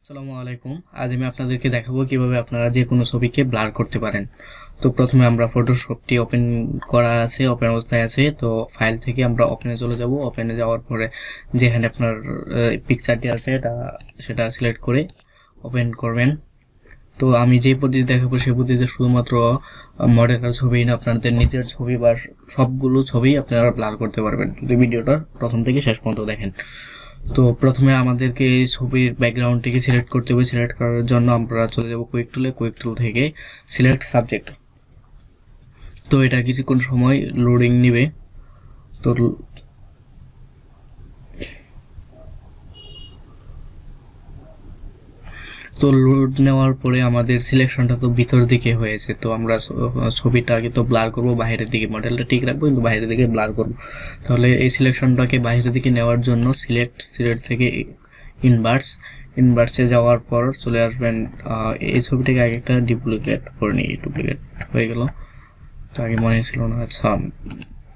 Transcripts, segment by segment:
আসসালামু আলাইকুম। আজ আমি আপনাদেরকে দেখাবো কিভাবে আপনারা যে কোনো ছবিকে ব্লার করতে পারেন। তো প্রথমে আমরা ফটোশপটি ওপেন করা আছে, ওপেন অবস্থায় আছে। তো ফাইল থেকে আমরা ওপেনে চলে যাব। ওপেনে যাওয়ার পরে যেখানে আপনার পিকচারটি আছে সেটা সিলেক্ট করে ওপেন করবেন। তো আমি যে পদ্ধতি দেখাবো সেই পদ্ধতিতে শুধুমাত্র মডেলের ছবি না, আপনাদের নিজের ছবি বা সবগুলো ছবি আপনারা ব্লার করতে পারবেন যদি ভিডিওটা প্রথম থেকে শেষ পর্যন্ত দেখেন। তো প্রথমে আমাদেরকে এই ছবির ব্যাকগ্রাউন্ডটিকে সিলেক্ট করতে হবে। সিলেক্ট করার জন্য আমরা চলে যাব কুইক টুলে। কুইক টুল থেকে সিলেক্ট সাবজেক্ট। তো এটা কিছুক্ষণ সময় লোডিং নেবে। তো লোড নেওয়ার পরে আমাদের সিলেকশনটা তো ভিতর দিকে হয়েছে। তো আমরা ছবিটাকে তো ব্লার করব, বাইরের দিকে মডেলটা ঠিক রাখবো কিন্তু বাইরের দিকে ব্লার করব। তাহলে এই সিলেকশনটাকে বাইরের দিকে নেওয়ার জন্য সিলেক্ট থেকে ইনভার্সে যাওয়ার পর চলে আসবেন। এই ছবিটাকে আগে একটা ডুপ্লিকেট করে নিই। ডুপ্লিকেট হয়ে গেল, তো আগে মনে ছিল না। আচ্ছা,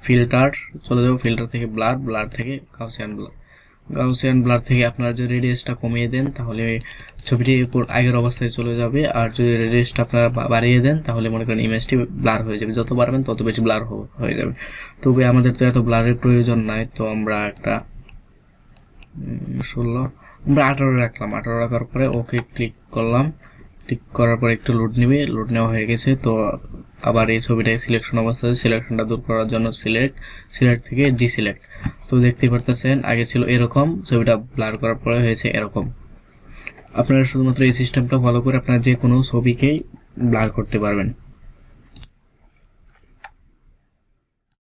ফিল্টার চলে যাবো। ফিল্টার থেকে ব্লার থেকে গাউসিয়ান ব্লার থেকে আপনারা যদি রেডিয়াসটা কমিয়ে দেন তাহলে ছবিটি আগের অবস্থায় চলে যাবে। আর যদি রেডিয়াসটা আপনারা বাড়িয়ে দেন তাহলে মনে করেন ইমেজটি ব্লার হয়ে যাবে। যত বাড়বেন তত বেশি ব্লার হয়ে যাবে। তবে আমাদের তো এত ব্লারের প্রয়োজন নাই। তো আমরা একটা 16 আমরা 18 রাখলাম। 18 রাখার পরে ওকে ক্লিক করলাম। ক্লিক করার পর একটু লোড নেবে। লোড নেওয়া হয়ে গেছে। তো আবার এই ছবিটাকে সিলেকশন অবস্থায়, সিলেকশনটা দূর করার জন্য সিলেক্ট থেকে ডিসিলেক্ট। তো দেখতে পারতেছেন আগে ছিল এরকম, ছবিটা ব্লার করার পরে হয়েছে এরকম। আপনারা শুধুমাত্র এই সিস্টেমটা ফলো করে আপনারা যে কোনো ছবিকেই ব্লার করতে পারবেন।